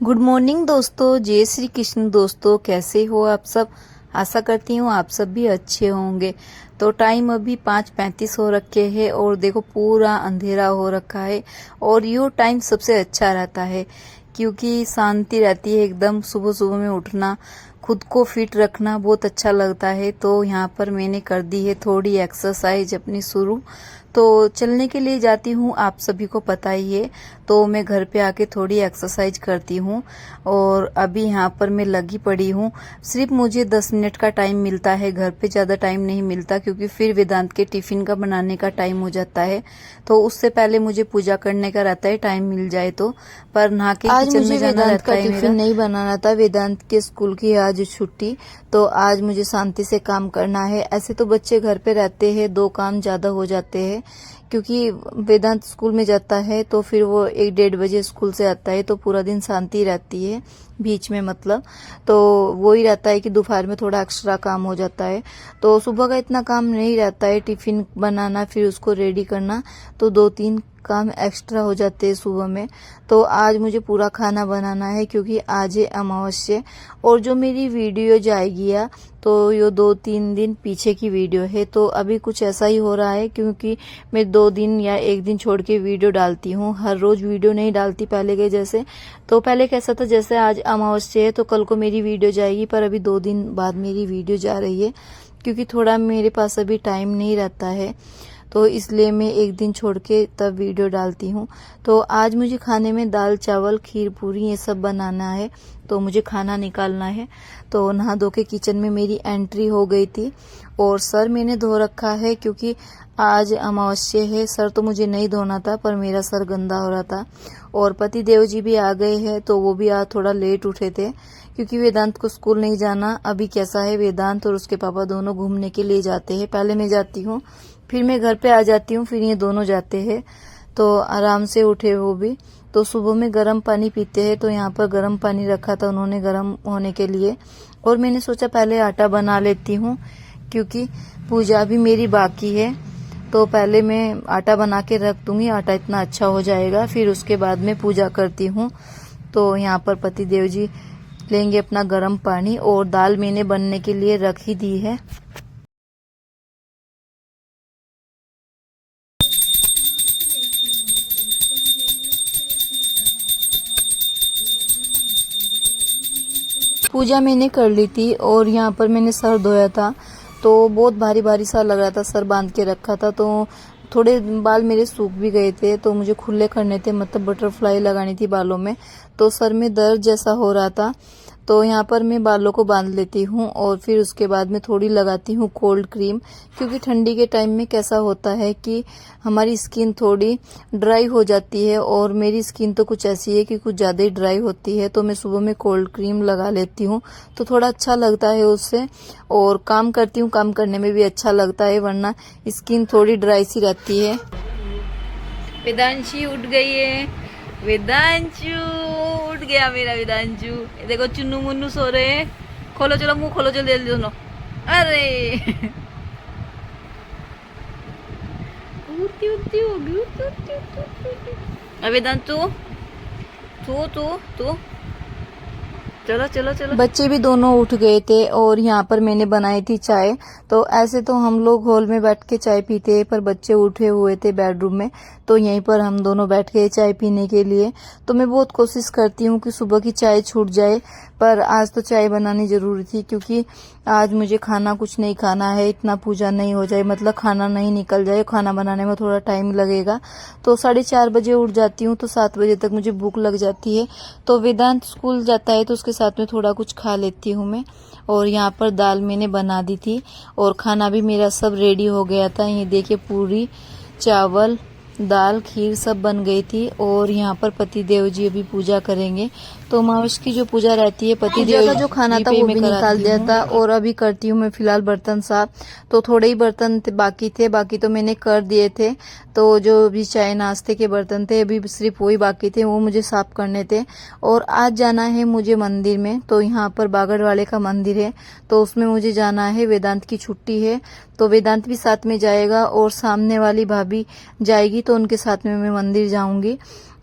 Good morning दोस्तों, जय श्री कृष्ण। दोस्तों कैसे हो आप सब। आशा करती हूँ आप सब भी अच्छे होंगे। तो टाइम अभी 5:35 हो रखे हैं और देखो पूरा अंधेरा हो रखा है। और यो टाइम सबसे अच्छा रहता है क्योंकि शांति रहती है एकदम। सुबह सुबह में उठना, खुद को फिट रखना बहुत अच्छा लगता है। तो यहाँ पर मैंने कर दी है थोड़ी एक्सरसाइज अपनी शुरू। तो चलने के लिए जाती हूँ, आप सभी को पता ही है। तो मैं घर पे आके थोड़ी एक्सरसाइज करती हूँ और अभी यहाँ पर मैं लगी पड़ी हूँ। सिर्फ मुझे 10 मिनट का टाइम मिलता है, घर पे ज़्यादा टाइम नहीं मिलता क्योंकि फिर वेदांत के टिफिन का बनाने का टाइम हो जाता है। तो उससे पहले मुझे पूजा करने का रहता है, टाइम मिल जाए तो। पर नहा के किचन में जाना रहता है। टिफिन नहीं बनाना था, वेदांत के स्कूल की आज छुट्टी। तो आज मुझे शांति से काम करना है। ऐसे तो बच्चे घर पे रहते हैं, 2 काम ज्यादा हो जाते हैं क्योंकि वेदांत स्कूल में जाता है तो फिर वो 1-1:30 बजे स्कूल से आता है। तो पूरा दिन शांति रहती है बीच में, मतलब तो वो ही रहता है कि दोपहर में थोड़ा एक्स्ट्रा काम हो जाता है। तो सुबह का इतना काम नहीं रहता है, टिफिन बनाना फिर उसको रेडी करना, तो 2-3 काम एक्स्ट्रा हो जाते हैं सुबह में। तो आज मुझे पूरा खाना बनाना है क्योंकि आज है अमावस्या। और जो मेरी वीडियो जाएगी या तो ये 2-3 दिन पीछे की वीडियो है। तो अभी कुछ ऐसा ही हो रहा है क्योंकि मैं 2 दिन या 1 दिन छोड़ के वीडियो डालती हूँ, हर रोज वीडियो नहीं डालती पहले के जैसे। तो पहले कैसा था, जैसे आज अमावस्या है तो कल को मेरी वीडियो जाएगी, पर अभी 2 दिन बाद मेरी वीडियो जा रही है क्योंकि थोड़ा मेरे पास अभी टाइम नहीं रहता है। तो इसलिए मैं 1 दिन छोड़ के तब वीडियो डालती हूँ। तो आज मुझे खाने में दाल चावल खीर पूरी ये सब बनाना है, तो मुझे खाना निकालना है। तो नहा धो के किचन में मेरी एंट्री हो गई थी और सर मैंने धो रखा है क्योंकि आज अमावस्या है। सर तो मुझे नहीं धोना था पर मेरा सर गंदा हो रहा था। और पति देव जी भी आ गए हैं, तो वो भी आज थोड़ा लेट उठे थे क्योंकि वेदांत को स्कूल नहीं जाना। अभी कैसा है, वेदांत और उसके पापा दोनों घूमने के लिए जाते हैं। पहले मैं जाती हूँ, फिर मैं घर पे आ जाती हूँ, फिर ये दोनों जाते हैं। तो आराम से उठे वो भी। तो सुबह में गर्म पानी पीते हैं, तो यहाँ पर गर्म पानी रखा था उन्होंने गर्म होने के लिए। और मैंने सोचा पहले आटा बना लेती हूँ क्योंकि पूजा भी मेरी बाकी है। तो पहले मैं आटा बना के रख दूंगी, आटा इतना अच्छा हो जाएगा, फिर उसके बाद में पूजा करती हूँ। तो यहाँ पर पति देव जी लेंगे अपना गर्म पानी और दाल मैंने बनने के लिए रख ही दी है। पूजा मैंने कर ली थी और यहाँ पर मैंने सर धोया था तो बहुत भारी भारी सा लग रहा था, सर बांध के रखा था। तो थोड़े बाल मेरे सूख भी गए थे, तो मुझे खुले करने थे, मतलब बटरफ्लाई लगानी थी बालों में। तो सर में दर्द जैसा हो रहा था, तो यहाँ पर मैं बालों को बांध लेती हूँ और फिर उसके बाद में थोड़ी लगाती हूँ कोल्ड क्रीम क्योंकि ठंडी के टाइम में कैसा होता है कि हमारी स्किन थोड़ी ड्राई हो जाती है और मेरी स्किन तो कुछ ऐसी है कि कुछ ज़्यादा ही ड्राई होती है। तो मैं सुबह में कोल्ड क्रीम लगा लेती हूँ तो थोड़ा अच्छा लगता है उससे, और काम करती हूँ, काम करने में भी अच्छा लगता है, वरना स्किन थोड़ी ड्राई सी रहती है। वेदांशी उठ गई है, वेदांशु उठ गया मेरा वेदांशु। देखो चुन्नू मुन्नू सो रहे हैं। खोलो चलो, मुंह खोलो चलो जल्दी दोनों। अरे उठती उठती होगी, उठती। वेदांत तू तू तू तू चलो चलो चलो। बच्चे भी दोनों उठ गए थे और यहाँ पर मैंने बनाई थी चाय। तो ऐसे तो हम लोग हॉल में बैठ के चाय पीते हैं, पर बच्चे उठे हुए थे बेडरूम में, तो यहीं पर हम दोनों बैठ गए चाय पीने के लिए। तो मैं बहुत कोशिश करती हूँ कि सुबह की चाय छूट जाए, पर आज तो चाय बनानी जरूरी थी क्योंकि आज मुझे खाना कुछ नहीं खाना है, इतना पूजा नहीं हो जाए, मतलब खाना नहीं निकल जाए, खाना बनाने में थोड़ा टाइम लगेगा। तो 4:30 बजे उठ जाती हूँ तो 7 बजे तक मुझे भूख लग जाती है। तो वेदांत स्कूल जाता है तो उसके साथ में थोड़ा कुछ खा लेती हूँ मैं। और यहाँ पर दाल मैंने बना दी थी और खाना भी मेरा सब रेडी हो गया था। ये देखिए पूरी चावल दाल खीर सब बन गई थी। और यहाँ पर पति देव जी अभी पूजा करेंगे। तो अमावस की जो पूजा रहती है, पति देव का जो खाना था वो भी निकाल दिया था और अभी करती हूँ मैं फिलहाल बर्तन साफ। तो थोड़े ही बर्तन बाकी थे, बाकी तो मैंने कर दिए थे। तो जो भी चाय नाश्ते के बर्तन थे अभी सिर्फ वही बाकी थे, वो मुझे साफ करने थे। और आज जाना है मुझे मंदिर में, तो यहाँ पर बागड़वाले का मंदिर है तो उसमें मुझे जाना है। वेदांत की छुट्टी है तो वेदांत भी साथ में जाएगा और सामने वाली भाभी जाएगी तो उनके साथ में मैं मंदिर जाऊंगी।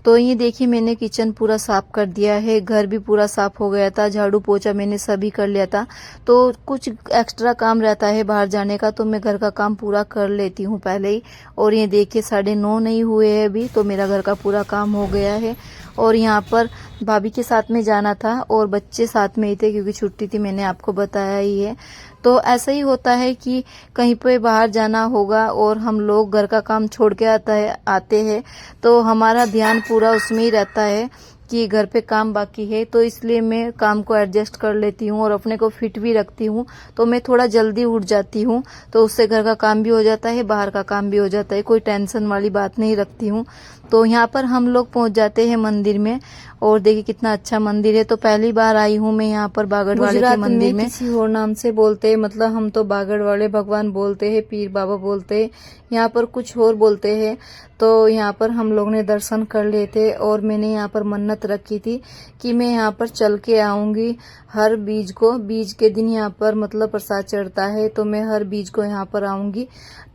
तो ये देखिए मैंने किचन पूरा साफ कर दिया है, घर भी पूरा साफ हो गया था, झाड़ू पोछा मैंने सभी कर लिया था। तो कुछ एक्स्ट्रा काम रहता है बाहर जाने का तो मैं घर का काम पूरा कर लेती हूँ पहले ही। और ये देखिए 9:30 नहीं हुए हैं अभी, तो मेरा घर का पूरा काम हो गया है। और यहाँ पर भाभी के साथ में जाना था और बच्चे साथ में ही थे क्योंकि छुट्टी थी, मैंने आपको बताया ही है। तो ऐसा ही होता है कि कहीं पे बाहर जाना होगा और हम लोग घर का काम छोड़ के आते हैं तो हमारा ध्यान पूरा उसमें ही रहता है कि घर पे काम बाकी है। तो इसलिए मैं काम को एडजस्ट कर लेती हूँ और अपने को फिट भी रखती हूँ। तो मैं थोड़ा जल्दी उठ जाती हूँ, तो उससे घर का काम भी हो जाता है, बाहर का काम भी हो जाता है, कोई टेंशन वाली बात नहीं रखती हूँ। तो यहाँ पर हम लोग पहुंच जाते हैं मंदिर में और देखिए कितना अच्छा मंदिर है। तो पहली बार आई हूँ मैं यहाँ पर बागड़वाड़े के मंदिर में। किसी और नाम से बोलते हैं, मतलब हम तो बागड़वाड़े भगवान बोलते हैं, पीर बाबा बोलते हैं, यहाँ पर कुछ और बोलते हैं। तो यहाँ पर हम लोग ने दर्शन कर लिए थे और मैंने यहाँ पर मन्नत रखी थी कि मैं यहाँ पर चल के आऊंगी हर बीज के दिन यहाँ पर मतलब प्रसाद चढ़ता है, तो मैं हर बीज को यहाँ पर आऊंगी।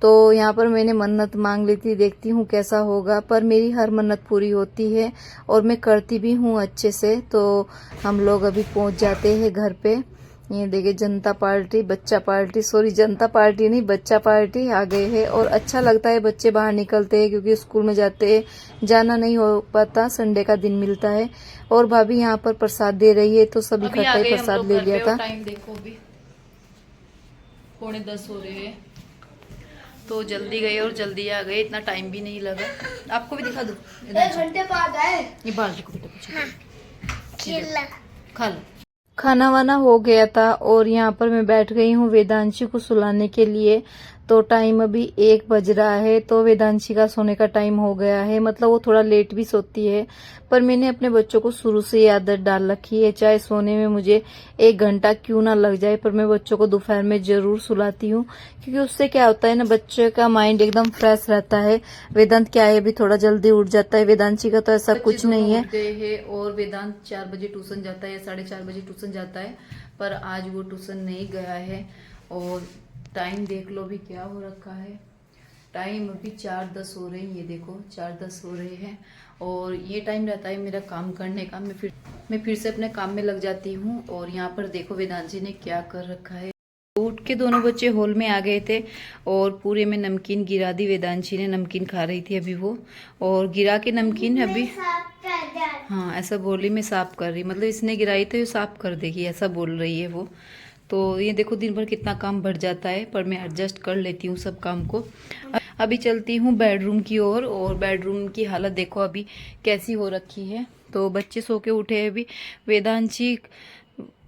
तो यहाँ पर मैंने मन्नत मांग ली थी, देखती हूँ कैसा होगा, पर मेरी हर मन्नत पूरी होती है और मैं करती भी हूँ अच्छे से। तो हम लोग अभी पहुँच जाते हैं घर पे। ये देखिए जनता पार्टी नहीं बच्चा पार्टी आ गए हैं और अच्छा लगता है, बच्चे बाहर निकलते हैं क्योंकि स्कूल में जाते हैं, जाना नहीं हो पाता, संडे का दिन मिलता है। और भाभी यहाँ पर प्रसाद दे रही है तो सब इकट्ठा ही प्रसाद ले लिया था। टाइम देखो अभी 9:45 हो रहे हैं, तो जल्दी गए और जल्दी आ गए, इतना टाइम भी नहीं लगा। आपको भी दिखा दो, 1 घंटे बाद आए। ये बाल्टी को बेटा कुछ खा लो। खाना वाना हो गया था और यहाँ पर मैं बैठ गई हूँ वेदांशी को सुलाने के लिए। तो टाइम अभी 1 बज रहा है, तो वेदांशी का सोने का टाइम हो गया है, मतलब वो थोड़ा लेट भी सोती है। पर मैंने अपने बच्चों को शुरू से ही आदत डाल रखी है, चाहे सोने में मुझे 1 घंटा क्यों ना लग जाए, पर मैं बच्चों को दोपहर में जरूर सुलाती हूँ। क्योंकि उससे क्या होता है ना, बच्चे का माइंड एकदम फ्रेश रहता है। वेदांत क्या है, अभी थोड़ा जल्दी उठ जाता है, वेदांशी का तो ऐसा कुछ नहीं है। और वेदांत 4 बजे ट्यूशन जाता है, 4:30 बजे ट्यूशन जाता है, पर आज वो ट्यूशन नहीं गया है। और टाइम देख लो भी क्या हो रखा है, टाइम अभी 4:10 हो रहे हैं, ये देखो 4:10 हो रहे हैं। और ये टाइम रहता है मेरा काम करने का, मैं फिर से अपने काम में लग जाती हूँ। और यहाँ पर देखो वेदांशी ने क्या कर रखा है। उठ के दोनों बच्चे हॉल में आ गए थे और पूरे में नमकीन गिरा दी, वेदांशी ने नमकीन खा रही थी अभी वो, और गिरा के नमकीन अभी, हाँ ऐसा बोली मैं साफ कर रही, मतलब इसने गिराई तो ये साफ कर देगी ऐसा बोल रही है वो। तो ये देखो दिन भर कितना काम बढ़ जाता है, पर मैं एडजस्ट कर लेती हूँ सब काम को। अभी चलती हूँ बेडरूम की ओर, और बेडरूम की हालत देखो अभी कैसी हो रखी है। तो बच्चे सो के उठे हैं अभी,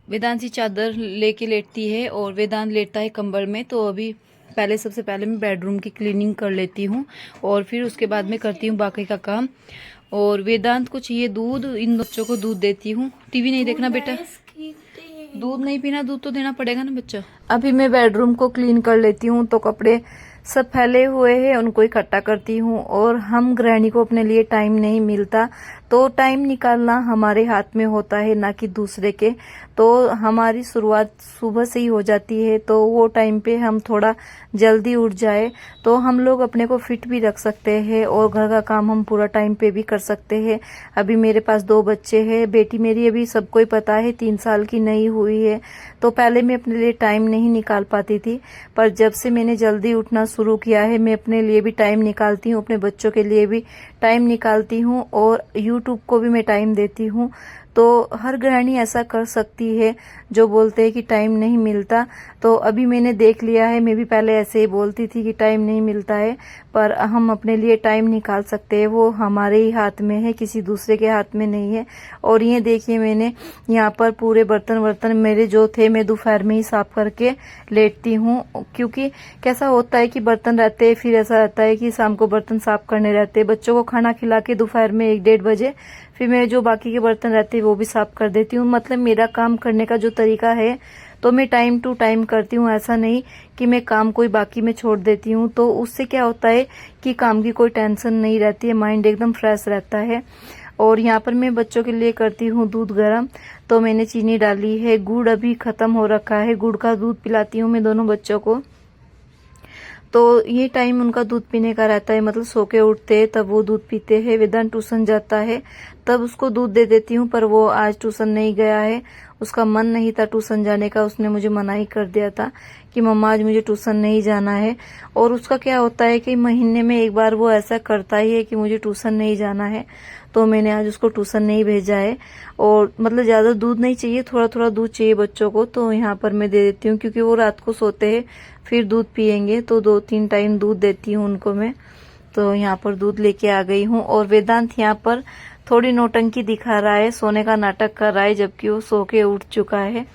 वेदांशी चादर लेके लेटती है और वेदांत लेटता है कंबल में। तो अभी सबसे पहले मैं बेडरूम की क्लीनिंग कर लेती हूँ और फिर उसके बाद में करती हूँ बाकी का काम। और वेदांत को चाहिए दूध, इन बच्चों को दूध देती हूँ। टीवी नहीं देखना बेटा, दूध नहीं पीना, दूध तो देना पड़ेगा ना बच्चा। अभी मैं बेडरूम को क्लीन कर लेती हूँ, तो कपड़े सब फैले हुए हैं उनको इकट्ठा करती हूँ। और हम गृहिणी को अपने लिए टाइम नहीं मिलता, तो टाइम निकालना हमारे हाथ में होता है ना कि दूसरे के। तो हमारी शुरुआत सुबह से ही हो जाती है, तो वो टाइम पे हम थोड़ा जल्दी उठ जाए तो हम लोग अपने को फिट भी रख सकते हैं और घर का काम हम पूरा टाइम पे भी कर सकते हैं। अभी मेरे पास 2 बच्चे हैं, बेटी मेरी अभी सबको ही पता है 3 साल की नहीं हुई है। तो पहले मैं अपने लिए टाइम नहीं निकाल पाती थी, पर जब से मैंने जल्दी उठना शुरू किया है मैं अपने लिए भी टाइम निकालती हूँ, अपने बच्चों के लिए भी टाइम निकालती हूँ और यूट्यूब को भी मैं टाइम देती हूँ। तो हर गृहिणी ऐसा कर सकती है जो बोलते हैं कि टाइम नहीं मिलता। तो अभी मैंने देख लिया है, मैं भी पहले ऐसे ही बोलती थी कि टाइम नहीं मिलता है, पर हम अपने लिए टाइम निकाल सकते हैं, वो हमारे ही हाथ में है, किसी दूसरे के हाथ में नहीं है। और ये देखिए मैंने यहाँ पर पूरे बर्तन मेरे जो थे मैं दोपहर में ही साफ करके लेटती हूँ। क्योंकि कैसा होता है कि बर्तन रहते हैं, फिर ऐसा रहता है कि शाम को बर्तन साफ करने रहते हैं, बच्चों को खाना खिला के दोपहर में 1-1:30 बजे फिर मैं जो बाकी के बर्तन रहते हैं वो भी साफ कर देती हूँ। मतलब मेरा काम करने का जो तरीका है, तो मैं टाइम टू टाइम करती हूँ, ऐसा नहीं कि मैं काम कोई बाकी में छोड़ देती हूँ। तो उससे क्या होता है कि काम की कोई टेंशन नहीं रहती है, माइंड एकदम फ्रेश रहता है। और यहाँ पर मैं बच्चों के लिए करती हूँ दूध गर्म, तो मैंने चीनी डाली है, गुड़ अभी खत्म हो रखा है, गुड़ का दूध पिलाती हूँ मैं दोनों बच्चों को। तो ये टाइम उनका दूध पीने का रहता है, मतलब सो के उठते हैं तब वो दूध पीते हैं। वेदांत ट्यूशन जाता है तब उसको दूध दे देती हूँ, पर वो आज ट्यूशन नहीं गया है, उसका मन नहीं था ट्यूशन जाने का। उसने मुझे मना ही कर दिया था कि मम्मा आज मुझे ट्यूशन नहीं जाना है। और उसका क्या होता है कि महीने में एक बार वो ऐसा करता ही है कि मुझे ट्यूशन नहीं जाना है, तो मैंने आज उसको ट्यूशन नहीं भेजा है। और मतलब ज्यादा दूध नहीं चाहिए, थोड़ा थोड़ा दूध चाहिए बच्चों को, तो यहाँ पर मैं दे देती हूँ, क्योंकि वो रात को सोते हैं फिर दूध पियेंगे, तो 2-3 टाइम दूध देती हूँ उनको मैं। तो यहाँ पर दूध लेके आ गई हूँ। और वेदांत यहाँ पर थोड़ी नौटंकी दिखा रहा है, सोने का नाटक कर रहा है, जबकि वो सो के उठ चुका है।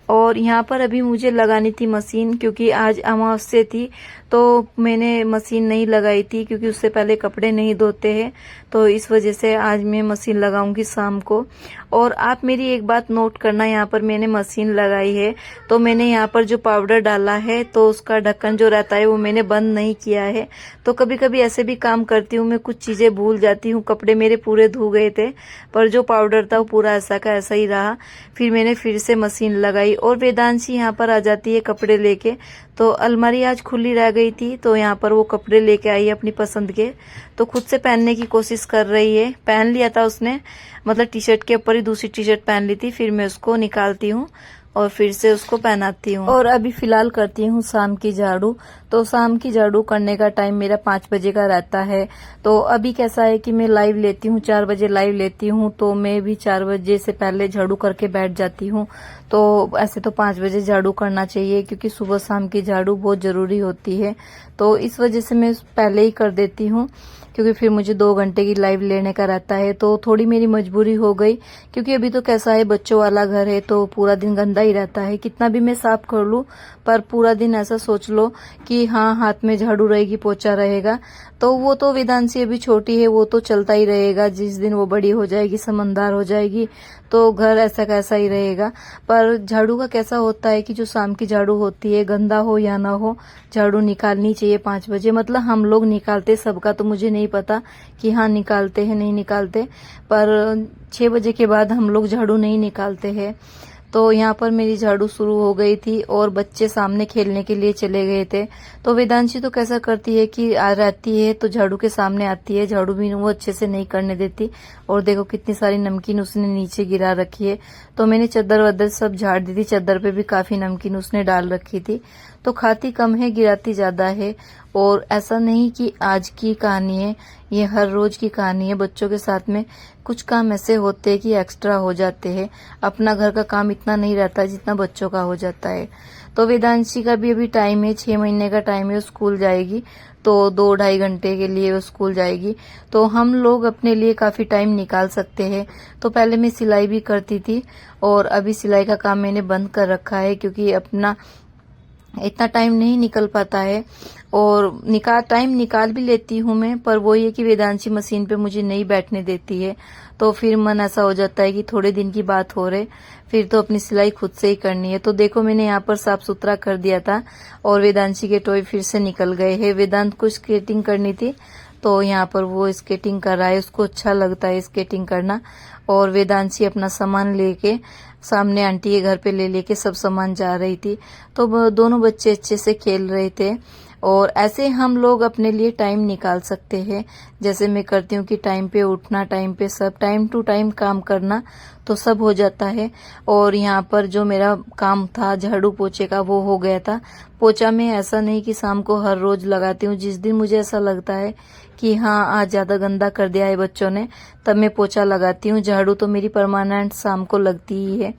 और यहाँ पर अभी मुझे लगानी थी मशीन, क्योंकि आज अमावस्या थी, तो मैंने मशीन नहीं लगाई थी, क्योंकि उससे पहले कपड़े नहीं धोते हैं, तो इस वजह से आज मैं मशीन लगाऊंगी शाम को। और आप मेरी एक बात नोट करना, यहाँ पर मैंने मशीन लगाई है तो मैंने यहाँ पर जो पाउडर डाला है तो उसका ढक्कन जो रहता है वो मैंने बंद नहीं किया है। तो कभी कभी ऐसे भी काम करती हूँ मैं, कुछ चीजें भूल जाती हूँ। कपड़े मेरे पूरे धो गए थे, पर जो पाउडर था वो पूरा ऐसा का ऐसा ही रहा। फिर मैंने फिर से मशीन लगाई। और वेदांशी यहाँ पर आ जाती है कपड़े लेके, तो अलमारी आज खुली रह गई थी, तो यहाँ पर वो कपड़े लेके आई है अपनी पसंद के, तो खुद से पहनने की कोशिश कर रही है। पहन लिया था उसने, मतलब टी शर्ट के ऊपर ही दूसरी टी शर्ट पहन ली थी, फिर मैं उसको निकालती हूँ और फिर से उसको पहनाती हूँ। और अभी फिलहाल करती हूँ शाम की झाड़ू। तो शाम की झाड़ू करने का टाइम मेरा 5 बजे का रहता है। तो अभी कैसा है कि मैं लाइव लेती हूँ, 4 बजे लाइव लेती हूँ, तो मैं भी 4 बजे से पहले झाड़ू करके बैठ जाती हूँ। तो ऐसे तो 5 बजे झाड़ू करना चाहिए, क्योंकि सुबह शाम की झाड़ू बहुत जरूरी होती है, तो इस वजह से मैं पहले ही कर देती हूँ, क्योंकि फिर मुझे 2 घंटे की लाइव लेने का रहता है। तो थोड़ी मेरी मजबूरी हो गई, क्योंकि अभी तो कैसा है बच्चों वाला घर है, तो पूरा दिन गंदा ही रहता है, कितना भी मैं साफ कर लूं, पर पूरा दिन ऐसा सोच लो कि हाँ हाथ में झाड़ू रहेगी, पोछा रहेगा, तो वो तो वेदांशी अभी छोटी है, वो तो चलता ही रहेगा। जिस दिन वो बड़ी हो जाएगी, समझदार हो जाएगी, तो घर ऐसा कैसा ही रहेगा। पर झाड़ू का कैसा होता है कि जो शाम की झाड़ू होती है, गंदा हो या ना हो, झाड़ू निकालनी चाहिए 5 बजे। मतलब हम लोग निकालते, सबका तो मुझे नहीं पता कि हाँ निकालते हैं नहीं निकालते, पर 6 बजे के बाद हम लोग झाड़ू नहीं निकालते हैं। तो यहाँ पर मेरी झाड़ू शुरू हो गई थी और बच्चे सामने खेलने के लिए चले गए थे। तो वेदांशी तो कैसा करती है कि आ रहती है तो झाड़ू के सामने आती है, झाड़ू भी वो अच्छे से नहीं करने देती। और देखो कितनी सारी नमकीन उसने नीचे गिरा रखी है। तो मैंने चादर वादर सब झाड़ दी थी, चादर पे भी काफी नमकीन उसने डाल रखी थी। तो खाती कम है, गिराती ज्यादा है। और ऐसा नहीं कि आज की कहानी है, ये हर रोज की कहानी है। बच्चों के साथ में कुछ काम ऐसे होते हैं कि एक्स्ट्रा हो जाते हैं। अपना घर का काम इतना नहीं रहता जितना बच्चों का हो जाता है। तो वेदांशी का भी अभी टाइम है, 6 महीने का टाइम है, वो स्कूल जाएगी, तो 2-2.5 घंटे के लिए वो स्कूल जाएगी। तो हम लोग अपने लिए काफी टाइम निकाल सकते हैं। तो पहले मैं सिलाई भी करती थी, और अभी सिलाई का काम मैंने बंद कर रखा है, क्योंकि अपना इतना टाइम नहीं निकल पाता है। और टाइम निकाल भी लेती हूँ मैं, पर वो ये कि वेदांशी मशीन पे मुझे नहीं बैठने देती है। तो फिर मन ऐसा हो जाता है कि थोड़े दिन की बात हो रहे, फिर तो अपनी सिलाई खुद से ही करनी है। तो देखो मैंने यहाँ पर साफ सुथरा कर दिया था, और वेदांशी के टॉय फिर से निकल गए हैं। वेदांत को स्केटिंग करनी थी, तो यहाँ पर वो स्केटिंग कर रहा है, उसको अच्छा लगता है स्केटिंग करना। और वेदांशी अपना सामान लेके सामने आंटी के घर पे ले लेके सब सामान जा रही थी। तो दोनों बच्चे अच्छे से खेल रहे थे। और ऐसे हम लोग अपने लिए टाइम निकाल सकते हैं, जैसे मैं करती हूँ कि टाइम पे उठना, टाइम पे सब, टाइम टू टाइम काम करना, तो सब हो जाता है। और यहाँ पर जो मेरा काम था झाड़ू पोछे का, वो हो गया था। पोछा मैं ऐसा नहीं कि शाम को हर रोज लगाती हूँ, जिस दिन मुझे ऐसा लगता है कि हाँ आज ज्यादा गंदा कर दिया है बच्चों ने, तब मैं पोछा लगाती हूँ। झाड़ू तो मेरी परमानेंट शाम को लगती ही है।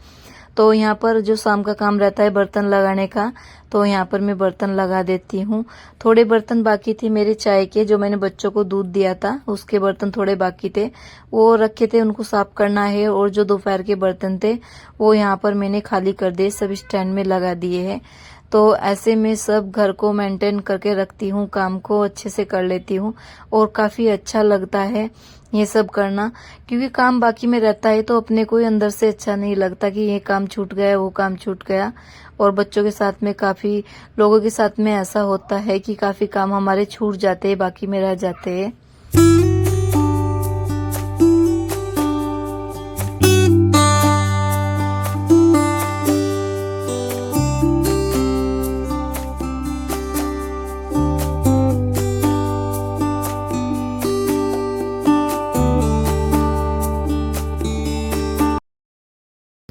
तो यहाँ पर जो शाम का काम रहता है बर्तन लगाने का, तो यहाँ पर मैं बर्तन लगा देती हूँ। थोड़े बर्तन बाकी थे मेरे चाय के, जो मैंने बच्चों को दूध दिया था, उसके बर्तन थोड़े बाकी थे, वो रखे थे, उनको साफ करना है। और जो दोपहर के बर्तन थे वो यहाँ पर मैंने खाली कर दिए, सब स्टैंड में लगा दिए हैं। तो ऐसे में सब घर को मेंटेन करके रखती हूँ, काम को अच्छे से कर लेती हूँ, और काफी अच्छा लगता है ये सब करना। क्योंकि काम बाकी में रहता है तो अपने को ही अंदर से अच्छा नहीं लगता कि ये काम छूट गया, वो काम छूट गया। और बच्चों के साथ में, काफी लोगों के साथ में ऐसा होता है कि काफी काम हमारे छूट जाते हैं, बाकी में रह जाते हैं।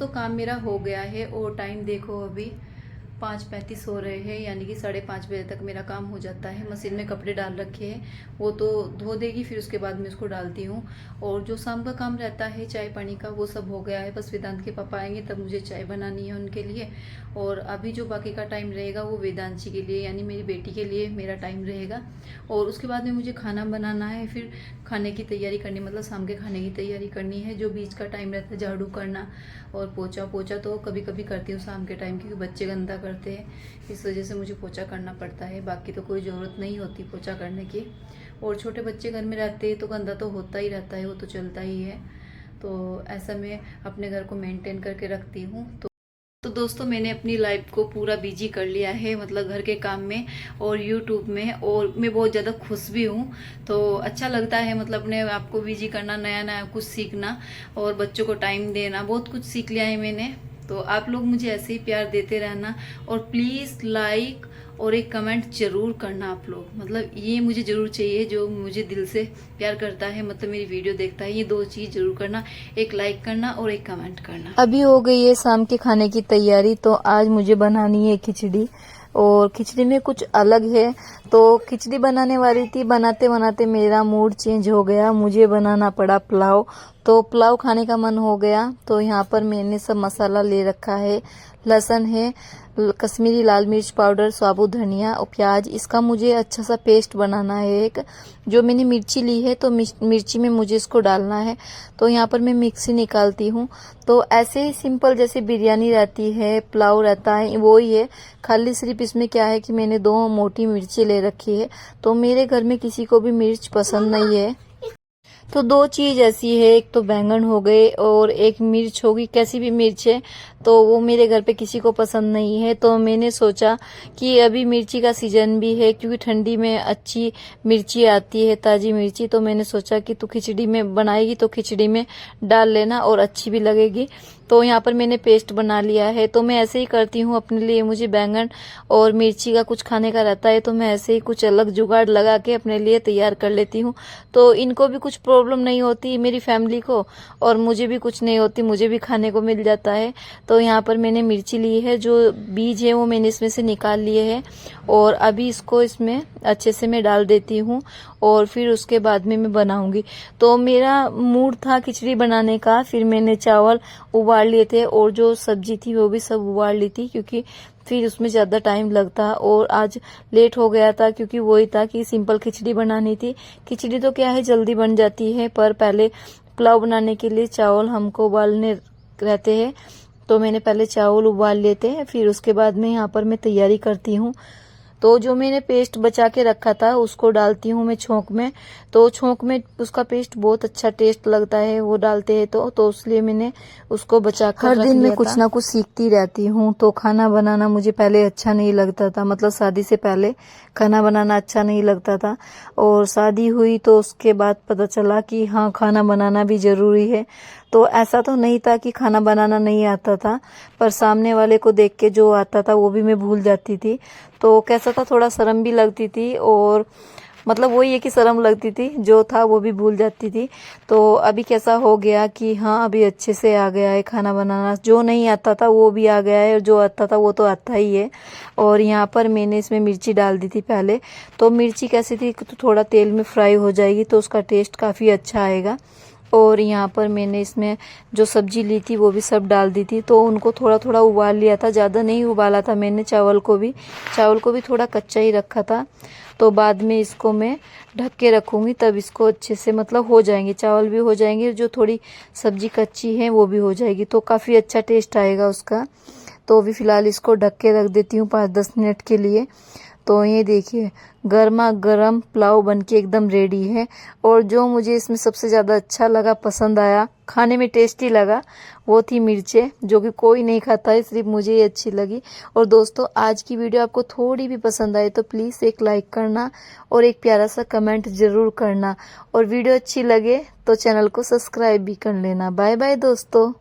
तो काम मेरा हो गया है और टाइम देखो अभी 5:35 हो रहे हैं, यानी कि 5:30 बजे तक मेरा काम हो जाता है। मशीन में कपड़े डाल रखे हैं, वो तो धो देगी, फिर उसके बाद मैं उसको डालती हूँ। और जो शाम का काम रहता है चाय पानी का, वो सब हो गया है। बस वेदांत के पापा आएंगे तब मुझे चाय बनानी है उनके लिए। और अभी जो बाकी का टाइम रहेगा वो वेदांशी के लिए, यानी मेरी बेटी के लिए मेरा टाइम रहेगा। और उसके बाद में मुझे खाना बनाना है, फिर खाने की तैयारी करनी, मतलब शाम के खाने की तैयारी करनी है। जो बीच का टाइम रहता है झाड़ू करना और पोछा तो कभी कभी करती हूँ शाम के टाइम, क्योंकि बच्चे गंदा करते हैं, इस वजह से मुझे पोछा करना पड़ता है। बाकी तो कोई ज़रूरत नहीं होती पोछा करने की। और छोटे बच्चे घर में रहते हैं तो गंदा तो होता ही रहता है, वो तो चलता ही है। तो ऐसा मैं अपने घर को मेंटेन करके रखती हूँ। तो दोस्तों मैंने अपनी लाइफ को पूरा बिजी कर लिया है, मतलब घर के काम में और यूट्यूब में, और मैं बहुत ज़्यादा खुश भी हूँ। तो अच्छा लगता है, मतलब अपने आप को बिजी करना, नया नया कुछ सीखना और बच्चों को टाइम देना, बहुत कुछ सीख लिया है मैंने। तो आप लोग मुझे ऐसे ही प्यार देते रहना और प्लीज़ लाइक और एक कमेंट जरूर करना आप लोग, मतलब ये मुझे जरूर चाहिए। जो मुझे दिल से प्यार करता है, मतलब मेरी वीडियो देखता है, ये 2 चीज़ जरूर करना, एक लाइक करना और एक कमेंट करना। अभी हो गई है शाम के खाने की तैयारी। तो आज मुझे बनानी है खिचड़ी, और खिचड़ी में कुछ अलग है। तो खिचड़ी बनाने वाली थी, बनाते बनाते मेरा मूड चेंज हो गया, मुझे बनाना पड़ा पुलाव। तो पुलाव खाने का मन हो गया। तो यहाँ पर मैंने सब मसाला ले रखा है, लहसुन है, कश्मीरी लाल मिर्च पाउडर, साबुत धनिया और प्याज। इसका मुझे अच्छा सा पेस्ट बनाना है। एक जो मैंने मिर्ची ली है, तो मिर्ची में मुझे इसको डालना है। तो यहाँ पर मैं मिक्सी निकालती हूँ। तो ऐसे ही सिंपल जैसे बिरयानी रहती है, पुलाव रहता है, वो ही है। खाली सिर्फ इसमें क्या है कि मैंने 2 मोटी मिर्ची ले रखी है। तो मेरे घर में किसी को भी मिर्च पसंद नहीं है। तो 2 चीज ऐसी है, एक तो बैंगन हो गए और एक मिर्च होगी, कैसी भी मिर्च है, तो वो मेरे घर पे किसी को पसंद नहीं है। तो मैंने सोचा कि अभी मिर्ची का सीजन भी है, क्योंकि ठंडी में अच्छी मिर्ची आती है, ताजी मिर्ची। तो मैंने सोचा कि तू खिचड़ी में बनाएगी तो खिचड़ी में डाल लेना और अच्छी भी लगेगी। तो यहाँ पर मैंने पेस्ट बना लिया है। तो मैं ऐसे ही करती हूँ अपने लिए, मुझे बैंगन और मिर्ची का कुछ खाने का रहता है, तो मैं ऐसे ही कुछ अलग जुगाड़ लगा के अपने लिए तैयार कर लेती हूँ। तो इनको भी कुछ प्रॉब्लम नहीं होती, मेरी फैमिली को, और मुझे भी कुछ नहीं होती, मुझे भी खाने को मिल जाता है। तो यहाँ पर मैंने मिर्ची ली है, जो बीज है वो मैंने इसमें से निकाल लिए है, और अभी इसको इसमें अच्छे से मैं डाल देती हूँ और फिर उसके बाद में मैं बनाऊंगी। तो मेरा मूड था खिचड़ी बनाने का, फिर मैंने चावल उबाल लिए थे और जो सब्जी थी वो भी सब उबाल ली थी, क्योंकि फिर उसमें ज़्यादा टाइम लगता। और आज लेट हो गया था, क्योंकि वही था कि सिंपल खिचड़ी बनानी थी। खिचड़ी तो क्या है जल्दी बन जाती है, पर पहले पुलाव बनाने के लिए चावल हमको उबालने रहते हैं। तो मैंने पहले चावल उबाल लेते हैं, फिर उसके बाद में यहाँ पर मैं तैयारी करती हूँ। तो जो मैंने पेस्ट बचा के रखा था उसको डालती हूँ मैं छोंक में। तो छोंक में उसका पेस्ट बहुत अच्छा टेस्ट लगता है, वो डालते हैं तो इसलिए मैंने उसको बचा कर रख लिया था। हर दिन मैं कुछ ना कुछ सीखती रहती हूँ। तो खाना बनाना मुझे पहले अच्छा नहीं लगता था, मतलब शादी से पहले खाना बनाना अच्छा नहीं लगता था। और शादी हुई तो उसके बाद पता चला कि हाँ, खाना बनाना भी जरूरी है। तो ऐसा तो नहीं था कि खाना बनाना नहीं आता था, पर सामने वाले को देख के जो आता था वो भी मैं भूल जाती थी। तो कैसा था, थोड़ा शर्म भी लगती थी, और मतलब वही है कि शर्म लगती थी, जो था वो भी भूल जाती थी। तो अभी कैसा हो गया कि हाँ, अभी अच्छे से आ गया है खाना बनाना, जो नहीं आता था वो भी आ गया है, और जो आता था वो तो आता ही है। और यहाँ पर मैंने इसमें मिर्ची डाल दी थी पहले। तो मिर्ची कैसी थी, तो थोड़ा तेल में फ्राई हो जाएगी तो उसका टेस्ट काफ़ी अच्छा आएगा। और यहाँ पर मैंने इसमें जो सब्जी ली थी वो भी सब डाल दी थी। तो उनको थोड़ा थोड़ा उबाल लिया था, ज़्यादा नहीं उबाला था मैंने। चावल को भी थोड़ा कच्चा ही रखा था। तो बाद में इसको मैं ढक के रखूँगी, तब इसको अच्छे से मतलब हो जाएंगे, चावल भी हो जाएंगे, जो थोड़ी सब्जी कच्ची है वो भी हो जाएगी, तो काफ़ी अच्छा टेस्ट आएगा उसका। तो अभी फ़िलहाल इसको ढक के रख देती हूँ 5-10 मिनट के लिए। तो ये देखिए, गर्मा गर्म पुलाव बनके एकदम रेडी है। और जो मुझे इसमें सबसे ज़्यादा अच्छा लगा, पसंद आया, खाने में टेस्टी लगा, वो थी मिर्चें, जो कि कोई नहीं खाता है, सिर्फ मुझे ही अच्छी लगी। और दोस्तों, आज की वीडियो आपको थोड़ी भी पसंद आए तो प्लीज़ एक लाइक करना और एक प्यारा सा कमेंट ज़रूर करना। और वीडियो अच्छी लगे तो चैनल को सब्सक्राइब भी कर लेना। बाय बाय दोस्तों।